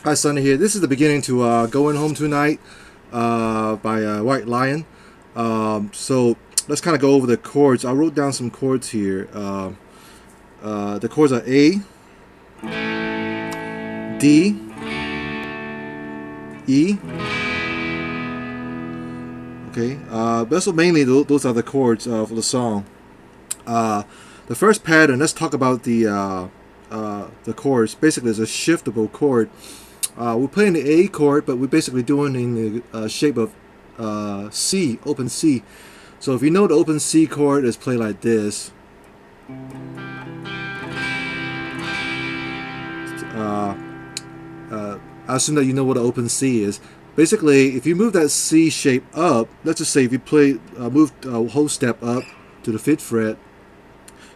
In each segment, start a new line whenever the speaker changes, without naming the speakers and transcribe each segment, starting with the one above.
Hi, Sonny here. This is the beginning to Goin Home Tonight by White Lion. So let's kind of go over the chords. I wrote down some chords here. The chords are A, D, E. Okay, but so mainly those are the chords for the song. The first pattern, let's talk about the chords. Basically, it's a shiftable chord. We're playing the A chord, but we're basically doing in the shape of C, open C. So if you know the open C chord is played like this. I assume that you know what an open C is. Basically, if you move that C shape up, let's just say if you play move a whole step up to the 5th fret,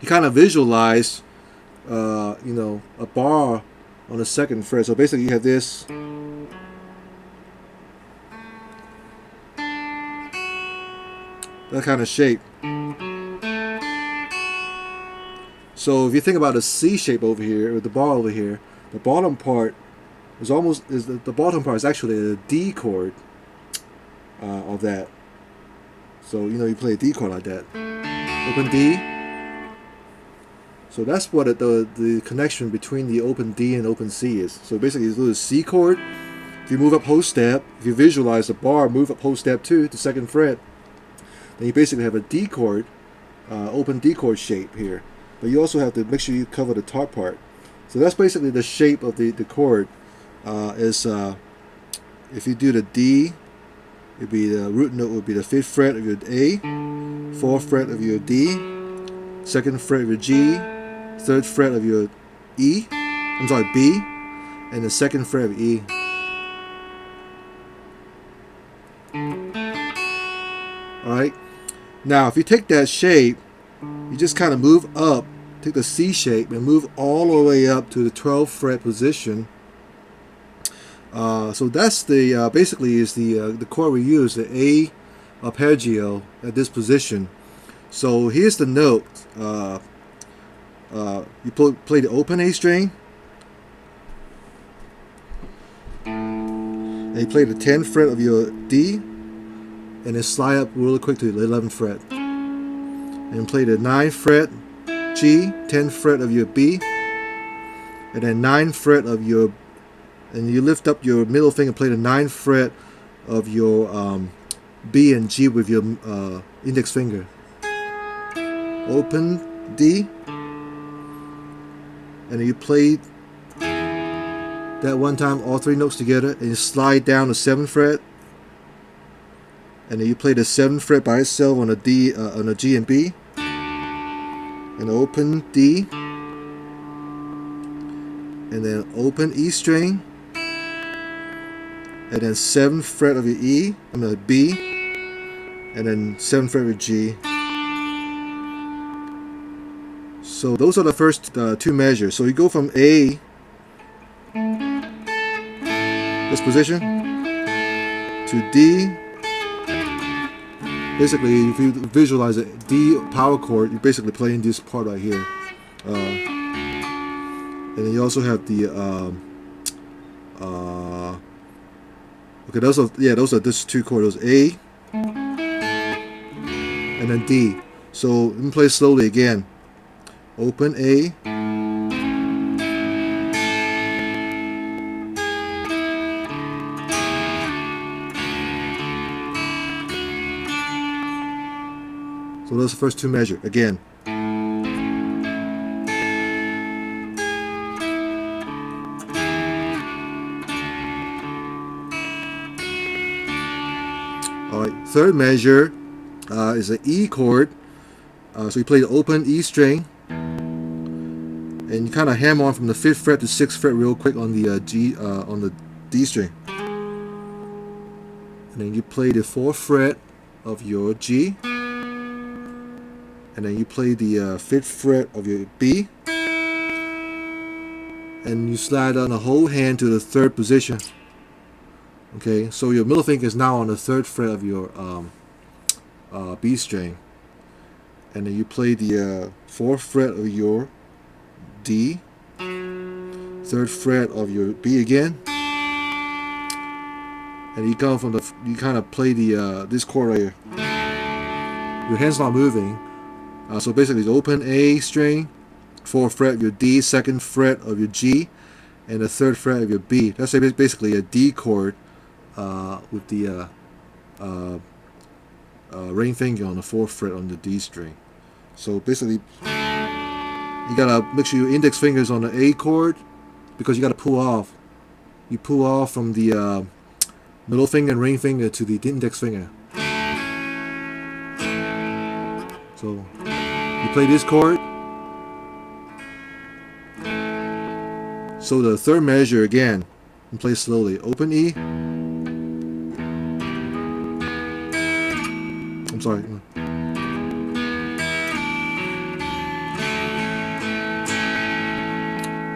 you kind of visualize, you know, a bar on the 2nd fret. So basically you have this, that kind of shape. So if you think about the C shape over here, or the bar over here, the bottom part is the bottom part is actually a D chord of that. So you know, you play a D chord like that, open D. So that's what the connection between the open D and open C is. So basically, it's a little C chord. If you move up whole step, if you visualize the bar, move up whole step to the 2nd fret, then you basically have a D chord, open D chord shape here. But you also have to make sure you cover the top part. So that's basically the shape of the chord. If you do the D, it'd be the root note would be the 5th fret of your A, 4th fret of your D, 2nd fret of your G, 3rd fret of your E, B, and the 2nd fret of E. Alright, now if you take that shape, you just kind of move up, take the C shape and move all the way up to the 12th fret position. So that's the basically is the chord we use, the A arpeggio at this position. So here's the note. You play the open A string, and you play the 10th fret of your D, and then slide up really quick to the 11th fret, and play the 9th fret G, 10th fret of your B, and then 9th fret of your, and you lift up your middle finger, play the 9th fret of your B and G with your index finger. Open D, and then you play that one time, all 3 notes together, and you slide down the 7th fret, and then you play the 7th fret by itself on a D, on a G and B, and open D, and then open E string, and then 7th fret of your E, B, and then 7th fret of your G. So those are the first 2 measures. So you go from A, this position, to D. Basically, if you visualize a D power chord, you're basically playing this part right here. And then you also have the okay, those are this 2 chords. Those A and then D. So let me play slowly again. Open A. So those are the first 2 measures again. Alright, third measure is an E chord. So you play the open E string, and you kind of hammer on from the 5th fret to 6th fret real quick on the on the D string, and then you play the 4th fret of your G, and then you play the 5th fret of your B, and you slide down the whole hand to the 3rd position. Okay, so your middle finger is now on the 3rd fret of your B string, and then you play the 4th fret of your D, 3rd fret of your B again, and you come from you kind of play the this chord right here. Your hand's not moving, so basically it's open A string, 4th fret of your D, 2nd fret of your G, and the 3rd fret of your B. That's basically a D chord with the ring finger on the 4th fret on the D string. So basically, you gotta make sure your index fingers on the A chord, because you gotta pull off. You pull off from the middle finger and ring finger to the index finger. So you play this chord. So the 3rd measure again, and play slowly. Open E. I'm sorry.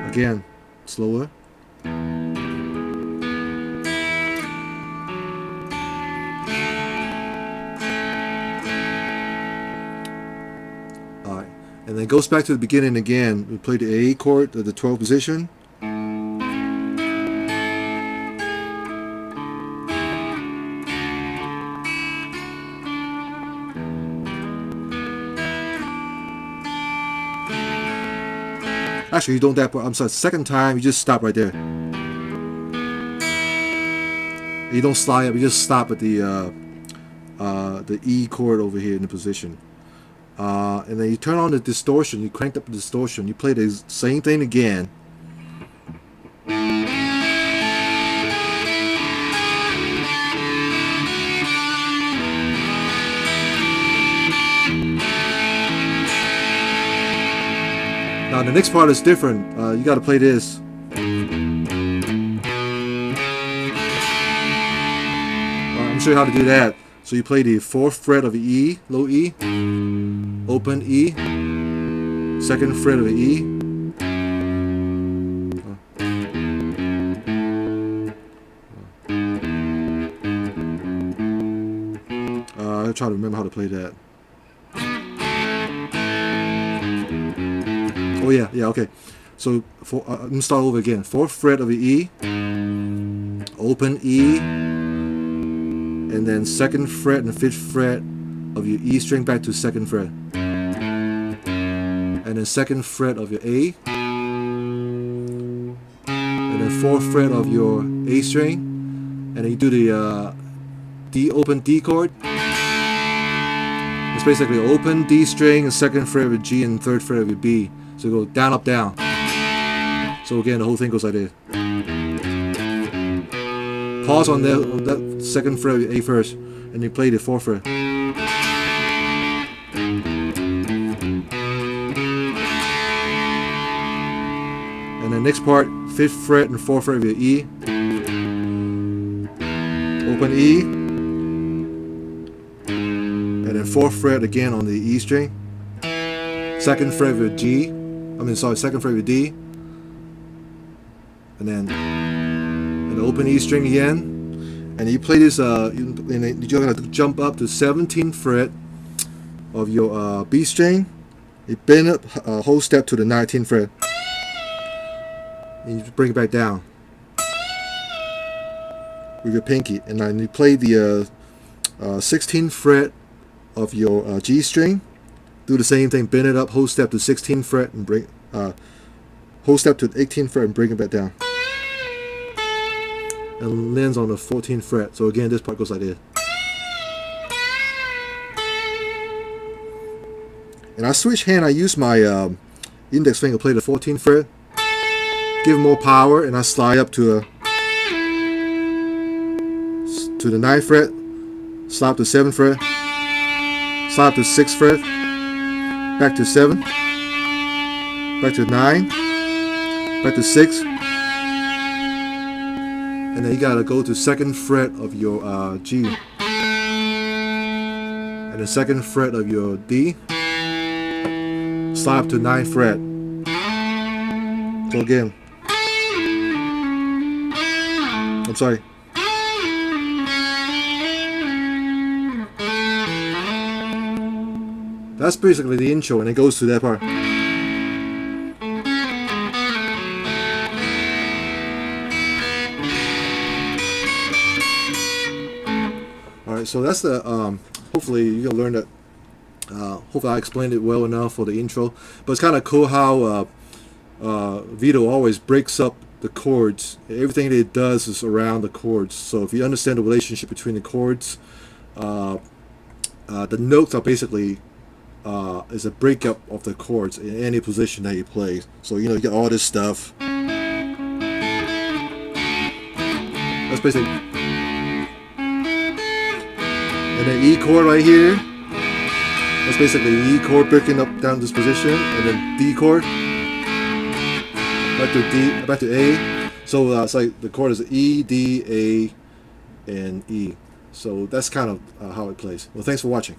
Again, slower. Alright, and then it goes back to the beginning again. We play the A chord at the 12th position. Actually, you don't that part. I'm sorry. 2nd time, you just stop right there. You don't slide up. You just stop at the E chord over here in the position, and then you turn on the distortion. You crank up the distortion. You play the same thing again. Now the next part is different. You got to play this. I'm sure how to do that. So you play the 4th fret of the E, low E, open E, 2nd fret of the E, I'll try to remember how to play that. Oh yeah, okay. So let me start over again. 4th fret of the E, open E, and then 2nd fret and 5th fret of your E string back to 2nd fret, and then 2nd fret of your A, and then 4th fret of your A string, and then you do the open D chord. It's basically open D string and 2nd fret of your G and 3rd fret of your B. So you go down, up, down. So again, the whole thing goes like this. Pause on that 2nd fret of your A first, and you play the 4th fret. And the next part, 5th fret and 4th fret of your E. Open E. And then 4th fret again on the E string. 2nd fret of your G. 2nd fret of your D. And then an open E string again. And you play this, you're going to jump up to 17th fret of your B string. You bend up a whole step to the 19th fret. and you bring it back down with your pinky, and then you play the 16th fret of your G string. Do the same thing, bend it up, whole step to 16th fret, and bring whole step to the 18th fret and bring it back down. And lands on the 14th fret. So again, this part goes like this. And I switch hand. I use my index finger to play the 14th fret, give it more power, and I slide up to the 9th fret, slide to 7th fret, slide to 6th fret, back to 7, back to 9, back to 6, and then you gotta go to 2nd fret of your G, and the 2nd fret of your D, slide up to 9th fret. So again, I'm sorry. That's basically the intro, and it goes to that part. Alright, so that's the, hopefully you can learn that, hopefully I explained it well enough for the intro. But it's kind of cool how Vito always breaks up the chords. Everything that it does is around the chords. So if you understand the relationship between the chords, the notes are basically is a breakup of the chords in any position that you play. So you get all this stuff. That's basically, and then E chord right here. That's basically E chord breaking up down this position, and then D chord back to D, back to A. So it's like the chord is E, D, A, and E. So that's kind of how it plays. Well, thanks for watching.